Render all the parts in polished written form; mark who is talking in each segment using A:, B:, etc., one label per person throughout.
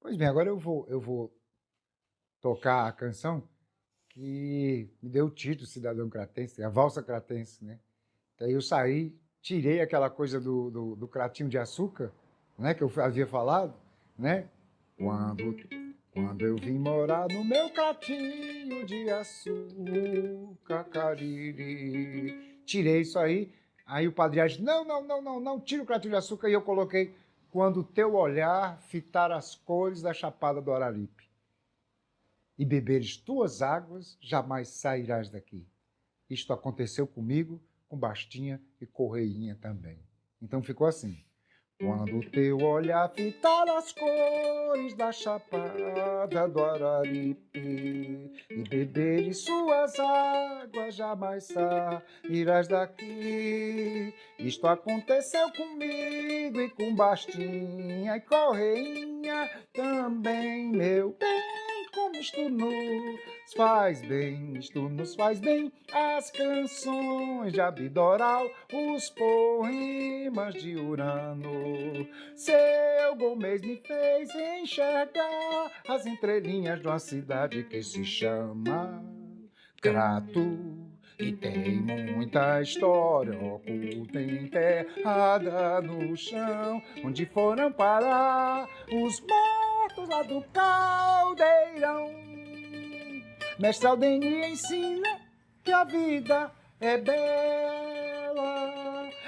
A: Pois bem, agora eu vou tocar a canção que me deu o título Cidadão Cratense, a Valsa Cratense, né? Daí eu saí, tirei aquela coisa do cratinho de açúcar, né, que eu havia falado, né? Quando, quando eu vim morar no meu cratinho de açúcar, cariri. Tirei isso aí o padre disse, não, tira o cratinho de açúcar, e eu coloquei quando teu olhar fitar as cores da Chapada do Araripe e beberes tuas águas, jamais sairás daqui. Isto aconteceu comigo, com Bastinha e Correinha também. Então ficou assim. Quando o teu olhar fitar as cores da Chapada do Araripe e beberes suas águas, jamais sairás daqui. Isto aconteceu comigo e com Bastinha e Correinha também, meu bem. Como isto nos faz bem, as canções de Abidoral, os poemas de Urano. Seu Gomes me fez enxergar as entrelinhas de uma cidade que se chama Crato. E tem muita história oculta enterrada no chão, onde foram parar os mortos lá do caldeirão. Mestre Aldeni ensina que a vida é bela.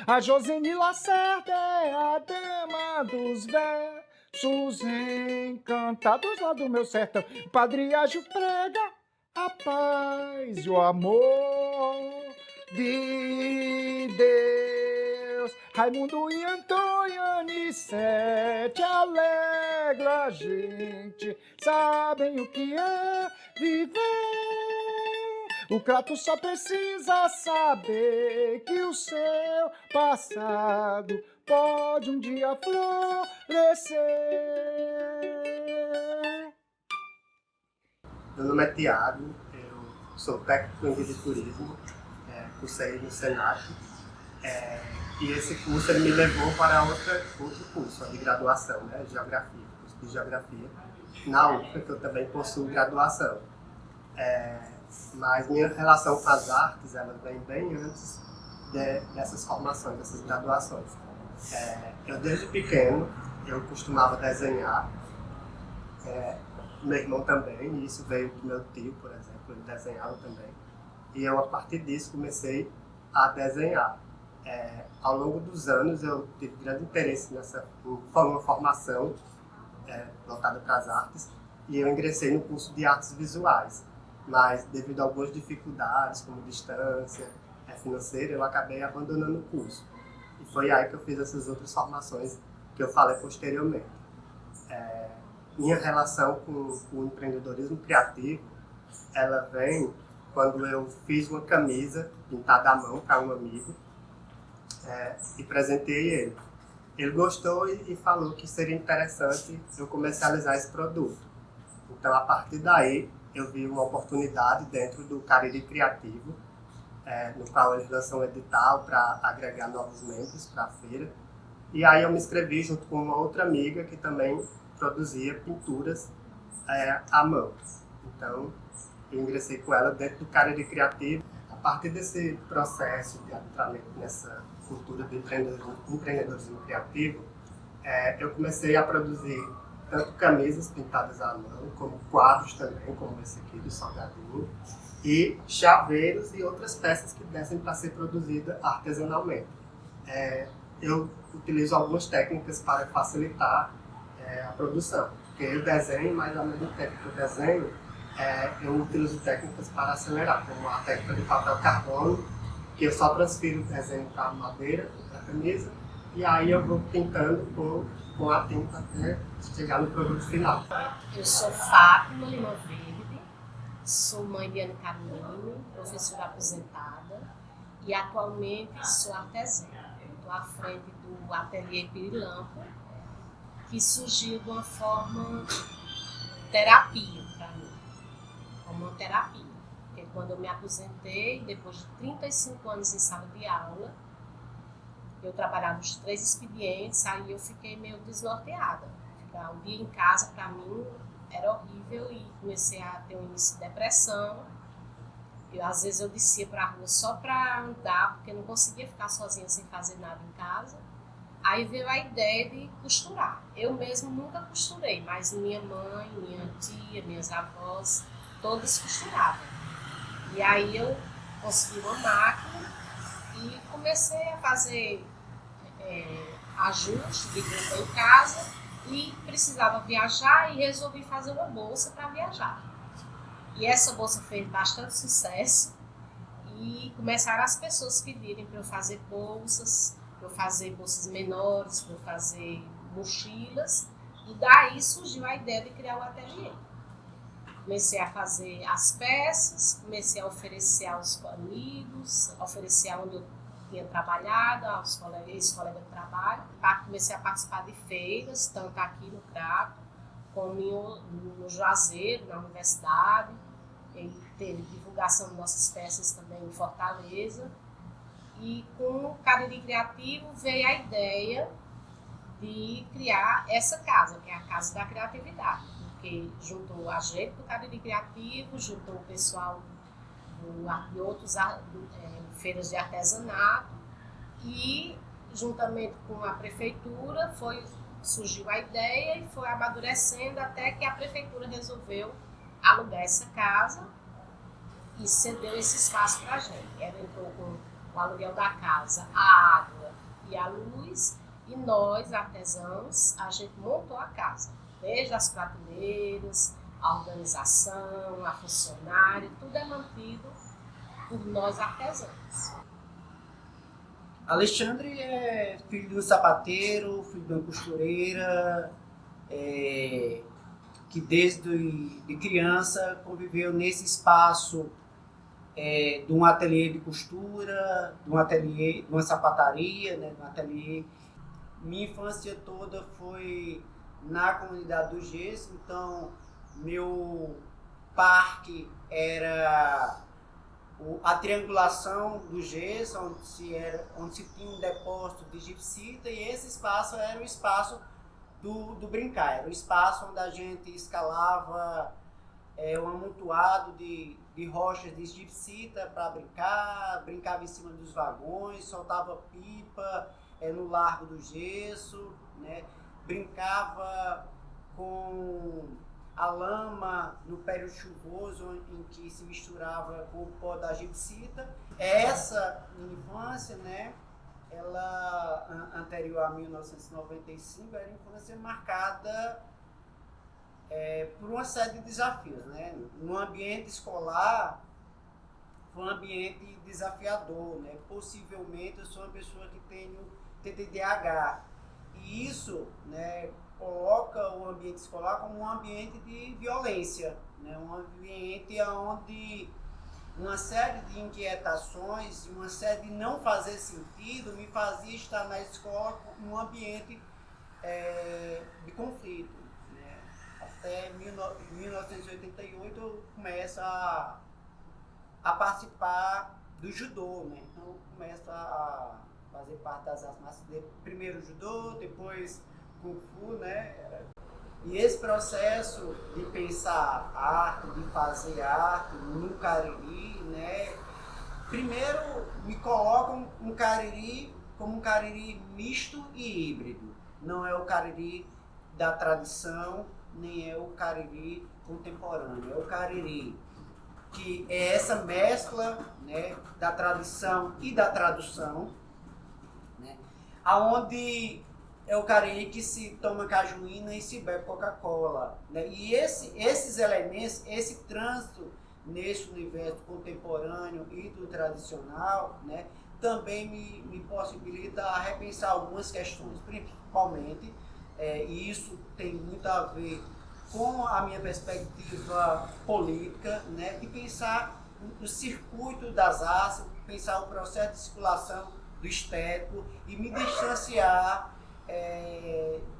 A: A Josene Lacerda é a dama dos versos encantados lá do meu sertão. O Padre Ágio prega a paz e o amor de Deus. Raimundo e Antônio Anissete alegra a gente, sabem o que é viver. O Crato só precisa saber que o seu passado pode um dia florescer.
B: Meu nome é Tiago, eu sou técnico em guia de turismo, cursei no Senac, e esse curso ele me levou para outro curso, de graduação, né, Geografia, curso de Geografia, na UFRA, que eu também possuo graduação. Mas minha relação com as artes, ela vem bem antes dessas formações, dessas graduações. Eu desde pequeno, eu costumava desenhar, meu irmão também, e isso veio do meu tio, por exemplo, ele desenhava também. E eu, a partir disso, comecei a desenhar. Ao longo dos anos, eu tive grande interesse numa formação voltada para as artes, e eu ingressei no curso de artes visuais. Mas, devido a algumas dificuldades, como distância financeira, eu acabei abandonando o curso. E foi aí que eu fiz essas outras formações que eu falei posteriormente. Minha relação com o empreendedorismo criativo, ela vem quando eu fiz uma camisa pintada à mão para um amigo e presenteei ele. Ele gostou e falou que seria interessante eu comercializar esse produto. Então, a partir daí, eu vi uma oportunidade dentro do Cariri Criativo, no qual eles lançam um edital para agregar novos membros para a feira. E aí eu me inscrevi junto com uma outra amiga que também produzia pinturas à mão. Então, eu ingressei com ela dentro do Cariri Criativo. A partir desse processo de adentramento nessa cultura do empreendedorismo criativo, eu comecei a produzir tanto camisas pintadas à mão, como quadros também, como esse aqui do Salgadinho, e chaveiros e outras peças que dessem para ser produzidas artesanalmente. Eu utilizo algumas técnicas para facilitar a produção, porque eu desenho, mas ao mesmo tempo que eu desenho, eu utilizo técnicas para acelerar, como a técnica de papel carbono, que eu só transfiro o desenho para a madeira, para a camisa, e aí eu vou pintando com a tinta até chegar no produto final.
C: Eu sou Fátima Lima Verde, sou mãe de Ana Carolina, professora aposentada e atualmente sou artesã. Estou à frente do ateliê Pirilampo, que surgiu de uma forma terapia para mim, como uma terapia. Porque quando eu me aposentei, depois de 35 anos em sala de aula, eu trabalhava nos 3 expedientes, aí eu fiquei meio desnorteada. O dia em casa, para mim, era horrível e comecei a ter um início de depressão. Às vezes eu descia para a rua só para andar, porque eu não conseguia ficar sozinha sem fazer nada em casa. Aí veio a ideia de costurar. Eu mesmo nunca costurei, mas minha mãe, minha tia, minhas avós, todas costuravam. E aí eu consegui uma máquina e comecei a fazer ajuste de roupa em casa e precisava viajar e resolvi fazer uma bolsa para viajar. E essa bolsa fez bastante sucesso e começaram as pessoas pedirem para eu fazer bolsas, para eu fazer bolsas menores, para eu fazer mochilas, e daí surgiu a ideia de criar o ateliê. Comecei a fazer as peças, comecei a oferecer aos amigos, oferecer onde eu tinha trabalhado, aos ex-colegas de trabalho. Comecei a participar de feiras, tanto aqui no Crato, como no Juazeiro, na universidade. Ele teve divulgação de nossas peças também em Fortaleza. E com o Cariri Criativo veio a ideia de criar essa casa, que é a Casa da Criatividade, porque juntou a gente do Cariri Criativo, juntou o pessoal de outras feiras de artesanato e, juntamente com a prefeitura, surgiu a ideia e foi amadurecendo até que a prefeitura resolveu alugar essa casa e cedeu esse espaço para a gente. Ela entrou com o aluguel da casa, a água e a luz, e nós, artesãos, a gente montou a casa, desde as prateleiras, a organização, a funcionária, tudo é mantido por nós artesãos.
D: Alexandre é filho de um sapateiro, filho de uma costureira, que desde de criança conviveu nesse espaço de um ateliê de costura, de um ateliê, de uma sapataria, né, de um ateliê. Minha infância toda foi na comunidade do Gesso, então meu parque era a triangulação do gesso, onde se tinha um depósito de gipsita, e esse espaço era o espaço do brincar, era o espaço onde a gente escalava um amontoado de rochas de gipsita para brincar, brincava em cima dos vagões, soltava pipa no Largo do Gesso, né? Brincava com a lama no período chuvoso, em que se misturava com o pó da gipsita. Essa minha infância, né, ela, anterior a 1995, era uma infância marcada por uma série de desafios, né? No ambiente escolar, foi um ambiente desafiador, né? Possivelmente eu sou uma pessoa que tenho TDAH, e isso, né, coloca o ambiente escolar como um ambiente de violência, né? Um ambiente onde uma série de inquietações e uma série de não fazer sentido me fazia estar na escola num ambiente de conflito, né? Até 1988 eu começo a participar do judô, né? Então eu começo a fazer parte das artes marciais, primeiro judô, depois Kung Fu, né? E esse processo de pensar arte, de fazer arte no Cariri, né? Primeiro me colocam um Cariri como um Cariri misto e híbrido. Não é o Cariri da tradição, nem é o Cariri contemporâneo. É o Cariri que é essa mescla, né, da tradição e da tradução, né? Aonde é o Cariri que se toma cajuína e se bebe Coca-Cola, né? E esses elementos, esse trânsito nesse universo contemporâneo e do tradicional, né, também me possibilita a repensar algumas questões, principalmente, e isso tem muito a ver com a minha perspectiva política, né, de pensar no circuito das artes, pensar o processo de circulação do estético e me distanciar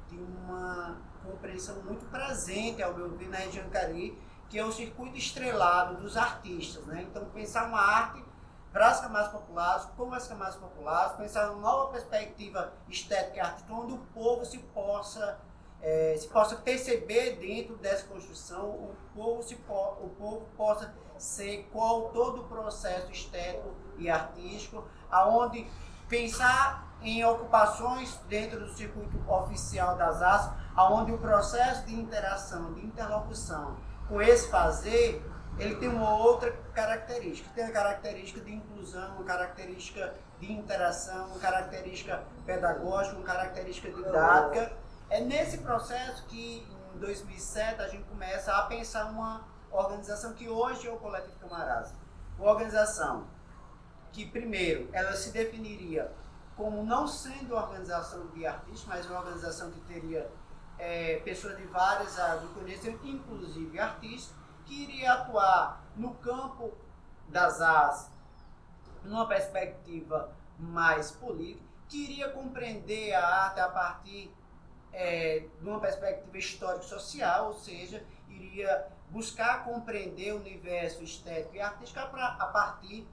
D: de uma compreensão muito presente, ao meu ver, na região do Cariri, que é o circuito estrelado dos artistas, né? Então, pensar uma arte para as camadas populares, com as camadas populares, pensar uma nova perspectiva estética e artística, onde o povo se possa se possa perceber dentro dessa construção, o povo possa ser qual todo o processo estético e artístico, aonde pensar em ocupações dentro do circuito oficial das artes, aonde o processo de interação, de interlocução com esse fazer, ele tem uma outra característica. Tem a característica de inclusão, uma característica de interação, uma característica pedagógica, uma característica didática. É nesse processo que, em 2007, a gente começa a pensar uma organização que hoje é o Coletivo Camarasa. Uma organização que, primeiro, ela se definiria como não sendo uma organização de artistas, mas uma organização que teria pessoas de várias áreas do conhecimento, inclusive artistas, que iria atuar no campo das artes, numa perspectiva mais política, que iria compreender a arte a partir de uma perspectiva histórico-social, ou seja, iria buscar compreender o universo estético e artístico a partir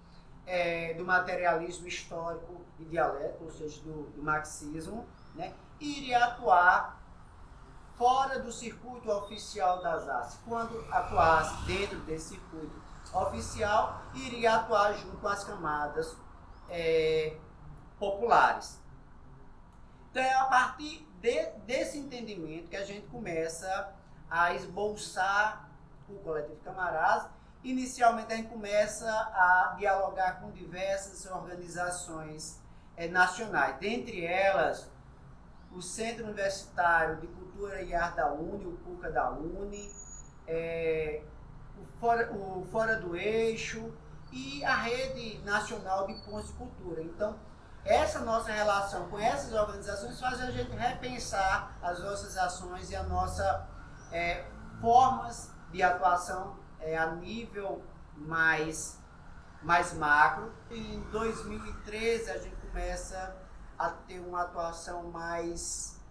D: do materialismo histórico e dialético, ou seja, do marxismo, né? E iria atuar fora do circuito oficial das artes. Quando atuasse dentro desse circuito oficial, iria atuar junto com as camadas populares. Então é a partir desse entendimento que a gente começa a esboçar o Coletivo Camarasa. Inicialmente a gente começa a dialogar com diversas organizações nacionais, dentre elas o Centro Universitário de Cultura e Arte da UNE, o CUCA da UNE, o Fora do Eixo e a Rede Nacional de Pontos de Cultura. Então, essa nossa relação com essas organizações faz a gente repensar as nossas ações e as nossas formas de atuação a nível mais macro. Em 2013 a gente começa a ter uma atuação mais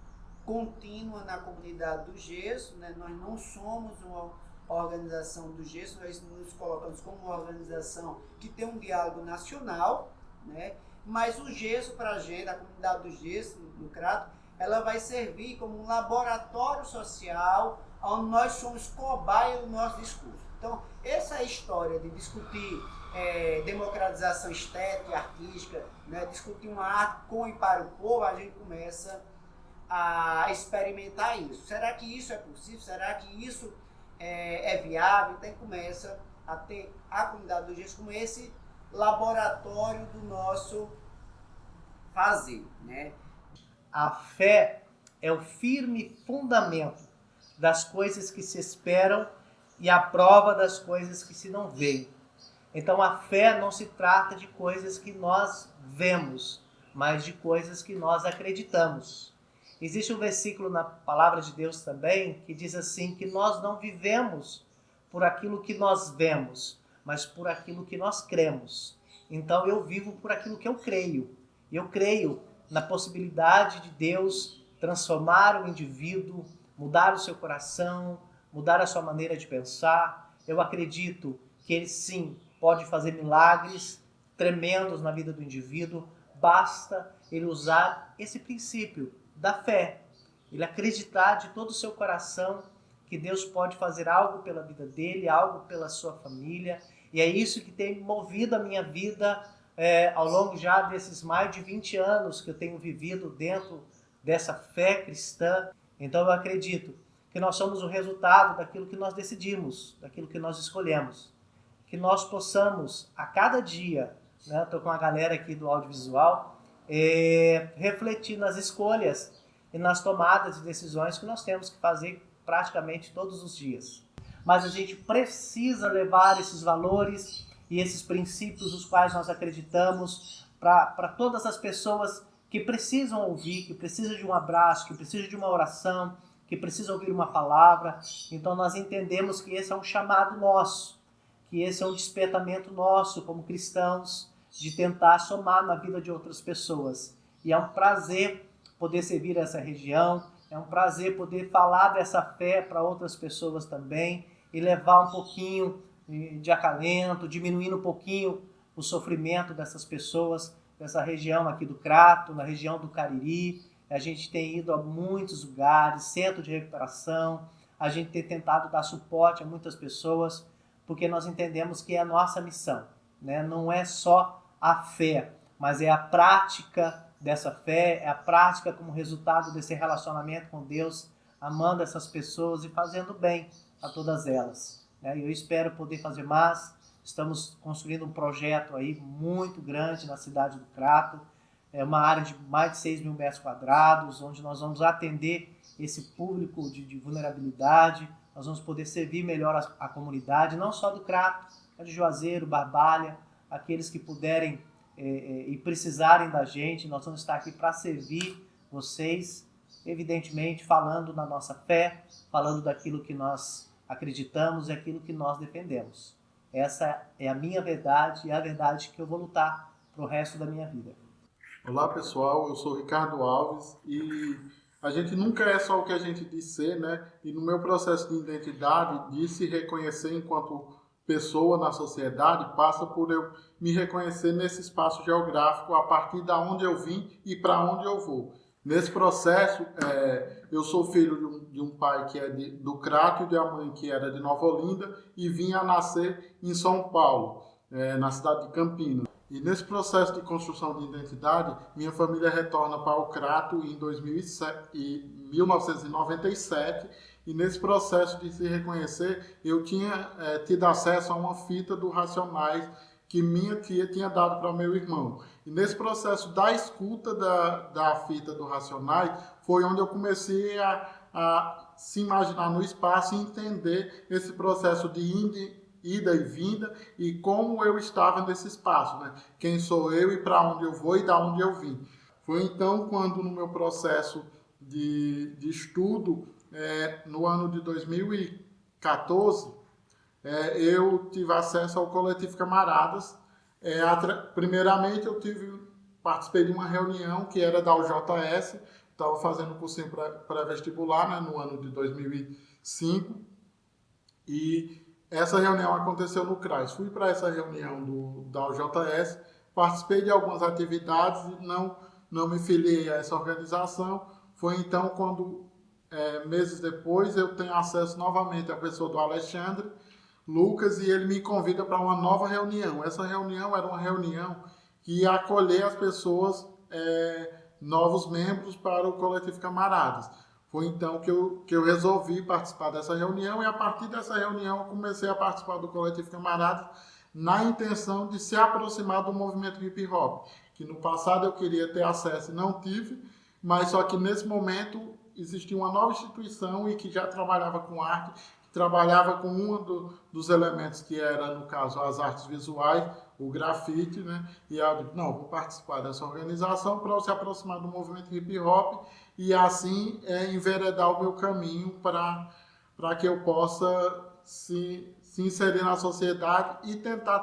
D: contínua na comunidade do gesso, né? Nós não somos uma organização do gesso, nós nos colocamos como uma organização que tem um diálogo nacional, né? Mas o gesso para a gente, a comunidade do gesso, do Crato, ela vai servir como um laboratório social onde nós somos cobaia do nosso discurso. Então, essa história de discutir democratização estética e artística, né, discutir uma arte com e para o povo, a gente começa a experimentar isso. Será que isso é possível? Será que isso é viável? Então, começa a ter a comunidade do gesso como esse laboratório do nosso fazer, né?
E: A fé é o firme fundamento das coisas que se esperam e a prova das coisas que se não veem. Então a fé não se trata de coisas que nós vemos, mas de coisas que nós acreditamos. Existe um versículo na palavra de Deus também que diz assim, que nós não vivemos por aquilo que nós vemos, mas por aquilo que nós cremos. Então eu vivo por aquilo que eu creio. Eu creio na possibilidade de Deus transformar o indivíduo, mudar o seu coração, mudar a sua maneira de pensar. Eu acredito que Ele sim pode fazer milagres tremendos na vida do indivíduo. Basta ele usar esse princípio da fé. Ele acreditar de todo o seu coração que Deus pode fazer algo pela vida dele, algo pela sua família. E é isso que tem movido a minha vida ao longo já desses mais de 20 anos que eu tenho vivido dentro dessa fé cristã. Então eu acredito que nós somos o resultado daquilo que nós decidimos, daquilo que nós escolhemos. Que nós possamos, a cada dia, né, estou com a galera aqui do audiovisual, refletir nas escolhas e nas tomadas de decisões que nós temos que fazer praticamente todos os dias. Mas a gente precisa levar esses valores e esses princípios os quais nós acreditamos para todas as pessoas que precisam ouvir, que precisam de um abraço, que precisam de uma oração, que precisam ouvir uma palavra. Então nós entendemos que esse é um chamado nosso, que esse é um despertamento nosso como cristãos de tentar somar na vida de outras pessoas. E é um prazer poder servir essa região, é um prazer poder falar dessa fé para outras pessoas também e levar um pouquinho de acalento, diminuindo um pouquinho o sofrimento dessas pessoas, dessa região aqui do Crato, na região do Cariri A gente tem ido a muitos lugares, centro de recuperação, a gente tem tentado dar suporte a muitas pessoas, porque nós entendemos que é a nossa missão, né? Não é só a fé, mas é a prática dessa fé, é a prática como resultado desse relacionamento com Deus, amando essas pessoas e fazendo bem a todas elas, né? Eu espero poder fazer mais. Estamos construindo um projeto aí muito grande na cidade do Crato, é uma área de mais de 6 mil metros quadrados, onde nós vamos atender esse público de vulnerabilidade, nós vamos poder servir melhor a comunidade, não só do Crato, mas de Juazeiro, Barbalha, aqueles que puderem e precisarem da gente, nós vamos estar aqui para servir vocês, evidentemente falando na nossa fé, falando daquilo que nós acreditamos e aquilo que nós defendemos. Essa é a minha verdade e é a verdade que eu vou lutar para o resto da minha vida.
F: Olá pessoal, eu sou Ricardo Alves e a gente nunca é só o que a gente diz ser, né? E no meu processo de identidade, de se reconhecer enquanto pessoa na sociedade, passa por eu me reconhecer nesse espaço geográfico a partir da onde eu vim e para onde eu vou. Nesse processo, eu sou filho de um pai que é do Crato e de uma mãe que era de Nova Olinda e vim a nascer em São Paulo, na cidade de Campinas. E nesse processo de construção de identidade, minha família retorna para o Crato em 1997, e nesse processo de se reconhecer, eu tinha tido acesso a uma fita do Racionais que minha tia tinha dado para meu irmão. E nesse processo da escuta da fita do Racionais, foi onde eu comecei a se imaginar no espaço e entender esse processo de ida e vinda e como eu estava nesse espaço, né? Quem sou eu e para onde eu vou e da onde eu vim. Foi então quando no meu processo de estudo, no ano de 2014, eu tive acesso ao Coletivo Camaradas. Primeiramente eu participei de uma reunião que era da UJS, estava fazendo cursinho pré-vestibular, né, no ano de 2005, e essa reunião aconteceu no CRAS. Fui para essa reunião da UJS, participei de algumas atividades e não me filiei a essa organização. Foi então quando, meses depois, eu tenho acesso novamente à pessoa do Alexandre Lucas e ele me convida para uma nova reunião. Essa reunião era uma reunião que ia acolher as pessoas, novos membros para o Coletivo Camaradas. Foi então que eu resolvi participar dessa reunião e a partir dessa reunião eu comecei a participar do Coletivo Camaradas na intenção de se aproximar do movimento hip hop, que no passado eu queria ter acesso e não tive, mas só que nesse momento existia uma nova instituição e que já trabalhava com arte, que trabalhava com um dos elementos que era, no caso, as artes visuais, o grafite, né? E eu disse, não, vou participar dessa organização para se aproximar do movimento hip hop e assim enveredar o meu caminho para que eu possa se inserir na sociedade e tentar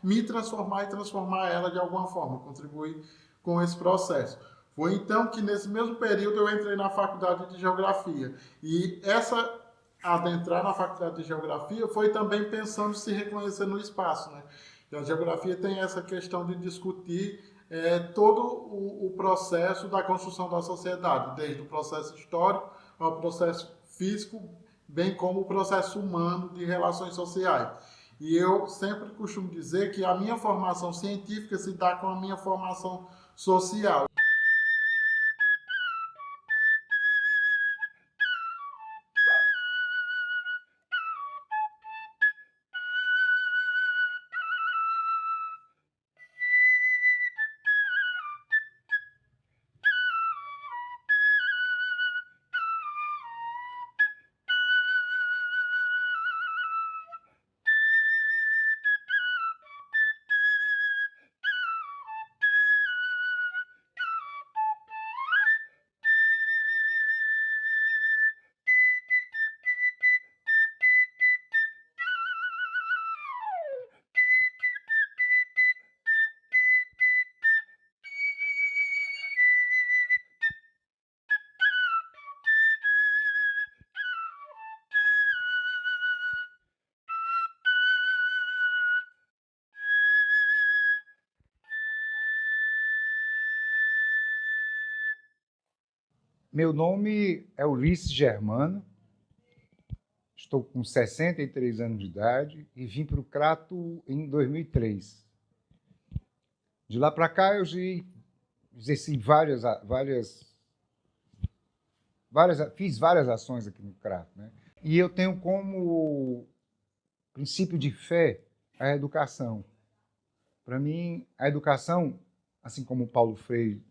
F: me transformar e transformar ela de alguma forma, contribuir com esse processo. Foi então que nesse mesmo período eu entrei na faculdade de Geografia e adentrar na faculdade de Geografia foi também pensando se reconhecer no espaço, né? E a Geografia tem essa questão de discutir todo o processo da construção da sociedade, desde o processo histórico ao processo físico, bem como o processo humano de relações sociais. E eu sempre costumo dizer que a minha formação científica se dá com a minha formação social.
A: Meu nome é Ulisses Germano, estou com 63 anos de idade e vim para o Crato em 2003. De lá para cá, eu exerci fiz várias ações aqui no Crato, né? E eu tenho como princípio de fé a educação. Para mim, a educação, assim como Paulo Freire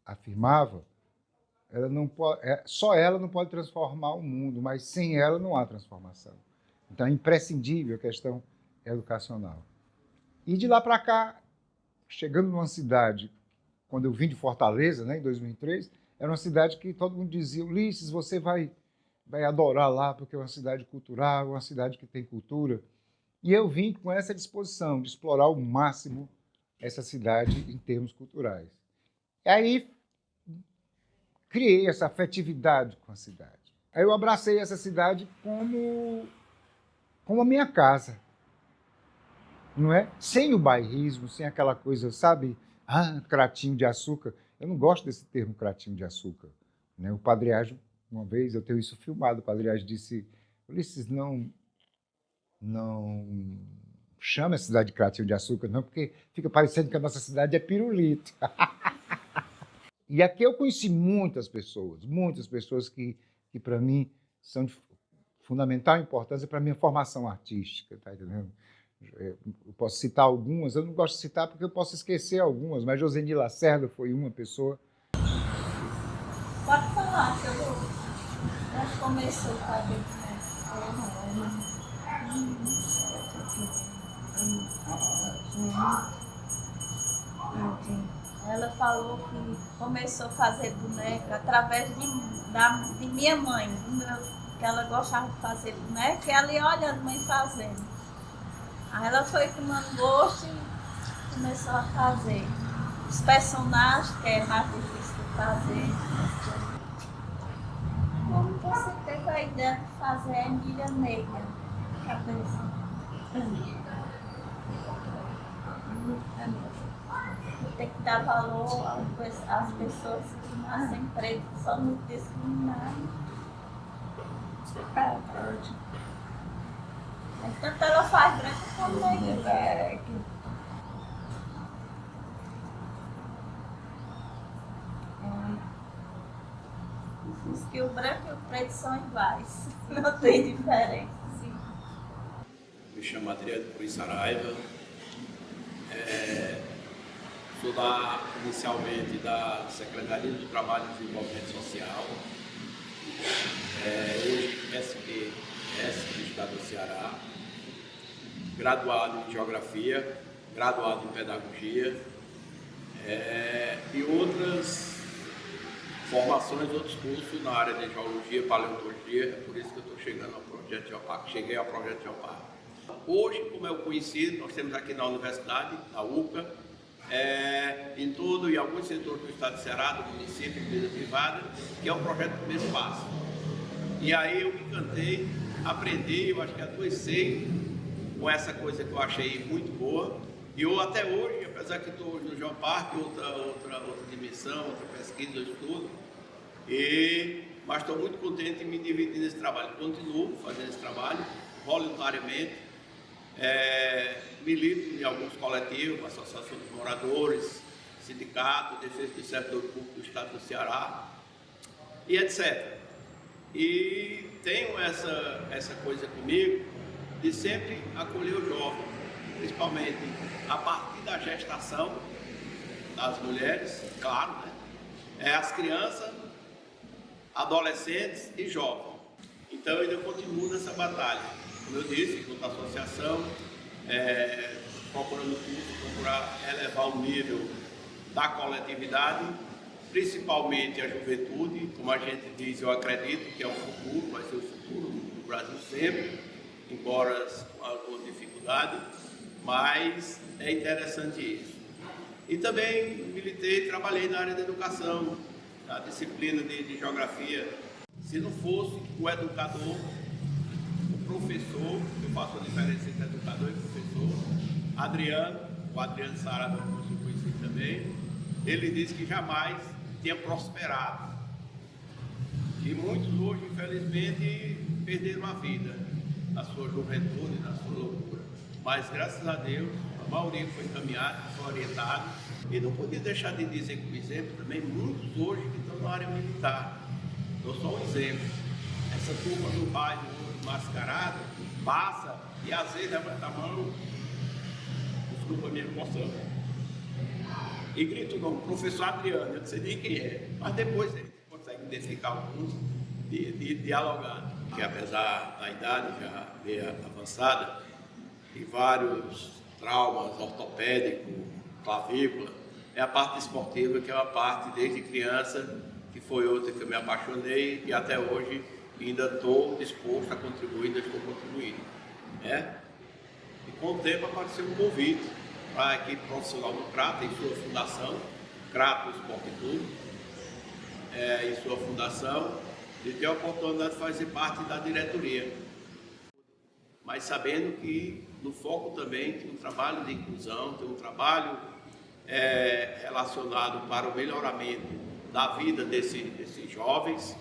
A: afirmava, só ela não pode transformar o mundo, mas sem ela não há transformação. Então é imprescindível a questão educacional. E de lá para cá, chegando numa cidade, quando eu vim de Fortaleza, né, em 2003, era uma cidade que todo mundo dizia: Ulisses, você vai adorar lá, porque é uma cidade cultural, uma cidade que tem cultura. E eu vim com essa disposição de explorar ao máximo essa cidade em termos culturais. E aí criei essa afetividade com a cidade. Aí eu abracei essa cidade como a minha casa, não é? Sem o bairrismo, sem aquela coisa, sabe? Cratinho de açúcar. Eu não gosto desse termo cratinho de açúcar, né? O Padre Ágio, uma vez, eu tenho isso filmado, o Padre Ágio disse: Ulisses, não chama a cidade de cratinho de açúcar, não, porque fica parecendo que a nossa cidade é pirulito. E aqui eu conheci muitas pessoas que para mim são de fundamental importância para a minha formação artística, tá entendendo? Eu posso citar algumas, eu não gosto de citar porque eu posso esquecer algumas, mas Joseni Lacerda foi uma pessoa.
G: Pode falar, que eu já começou a fazer. Ela falou que começou a fazer boneca através de minha mãe, que ela gostava de fazer boneca, e ela ia olhando a mãe fazendo. Aí ela foi tomando gosto e começou a fazer. Os personagens, que é mais difícil de fazer. Como você teve a ideia de fazer a Emília Negra? Cabeça. Tem que dar valor às pessoas que nascem pretas, só não discriminar. Tanto ela faz branca como negra. Diz que o branco e o preto são iguais, não tem diferença.
H: Me chamo Adriano Cruz Saraiva. Sou inicialmente da Secretaria do Trabalho e Desenvolvimento Social, hoje SPS do Estado do Ceará, graduado em Geografia, graduado em Pedagogia e outras formações, outros cursos na área de Geologia, Paleontologia. É por isso que eu estou chegando ao projeto Geopar, cheguei ao projeto Geopar. Hoje, como é o conhecido, nós temos aqui na universidade, na UCA, em alguns setores do estado de Ceará, do município, empresa privada, que é o projeto Primeiro Passo. E aí eu me encantei, aprendi, eu acho que adoecei com essa coisa que eu achei muito boa. E eu até hoje, apesar que estou hoje no Geoparque, outra dimensão, outra pesquisa, estudo, mas estou muito contente em me dividir nesse trabalho. Continuo fazendo esse trabalho voluntariamente. Milito em alguns coletivos, associação de moradores, sindicato, defesa do servidor público do estado do Ceará e etc. E tenho essa coisa comigo de sempre acolher o jovem, principalmente a partir da gestação das mulheres, claro, né? As crianças, adolescentes e jovens. Então eu ainda continuo nessa batalha. Como eu disse, junto à associação, procurando procurar elevar o nível da coletividade, principalmente a juventude. Como a gente diz, eu acredito que é o futuro, vai ser o futuro do Brasil sempre, embora com alguma dificuldade, mas é interessante isso. E também militei, trabalhei na área da educação, na disciplina de geografia. Se não fosse o educador, professor, eu faço a diferença entre educador e professor, o Adriano Saraiva, que eu conheci também, ele disse que jamais tinha prosperado E muitos hoje, infelizmente, perderam a vida na sua juventude, na sua loucura. Mas, graças a Deus, a maioria foi encaminhada, foi orientada. E não podia deixar de dizer como exemplo também muitos hoje que estão na área militar. Eu sou um exemplo. Essa turma do bairro mascarada passa e às vezes levanta a mão, desculpa a minha emoção, e grita o nome, professor Adriano, eu não sei nem quem é, mas depois ele consegue identificar alguns e dialogar. Que apesar da idade já meio avançada e vários traumas ortopédicos, clavícula, é a parte esportiva que é uma parte desde criança, que foi outra que eu me apaixonei e até hoje ainda estou disposto a contribuir, ainda estou contribuindo. Né? E com o tempo apareceu um convite para a equipe profissional do Crato, em sua fundação, Crato Esporte Clube, em sua fundação, de ter a oportunidade de fazer parte da diretoria. Mas sabendo que no foco também tem um trabalho de inclusão, tem um trabalho relacionado para o melhoramento da vida desses jovens,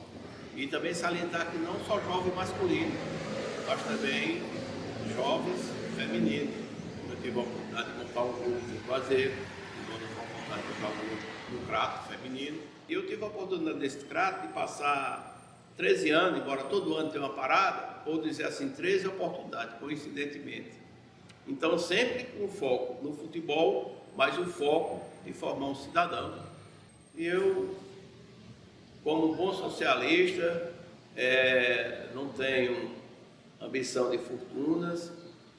H: e também salientar que não só jovem masculino, mas também jovens femininos. Eu tive a oportunidade de montar um grupo de Juazeiro, tive a oportunidade de montar um grupo no Crato feminino. E eu tive a oportunidade nesse Crato de passar 13 anos, embora todo ano tenha uma parada, ou dizer assim, 13 oportunidades, coincidentemente. Então sempre com foco no futebol, mas o foco de formar um cidadão. E eu, como bom socialista, não tenho ambição de fortunas,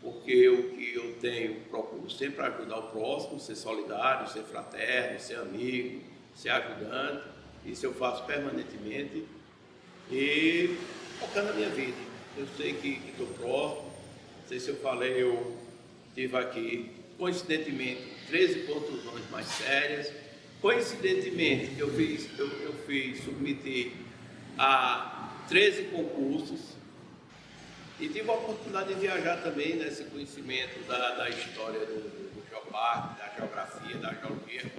H: porque o que eu tenho, procuro sempre ajudar o próximo, ser solidário, ser fraterno, ser amigo, ser ajudante. Isso eu faço permanentemente e focando a minha vida. Eu sei que estou próximo, não sei se eu falei, eu tive aqui, coincidentemente, 13 contusões mais sérias. Coincidentemente, eu fiz submeter a 13 concursos e tive a oportunidade de viajar também nesse conhecimento da história do geoparque, da geografia, da geologia.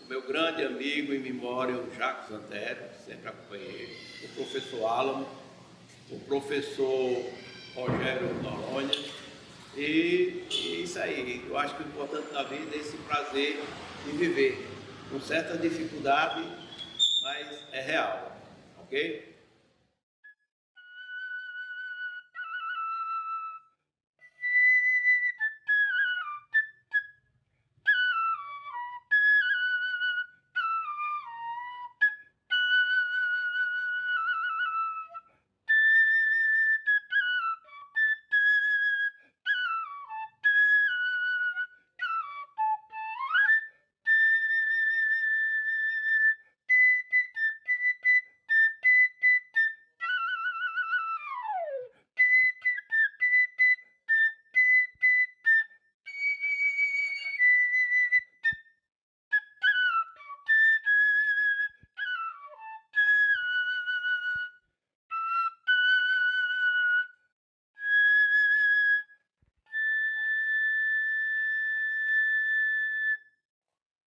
H: O meu grande amigo em memória, o Jacques Antero, sempre acompanhei, o professor Álamo, o professor Rogério Noronha, e isso aí. Eu acho que o importante da vida é esse prazer de viver, com certa dificuldade, mas é real, ok?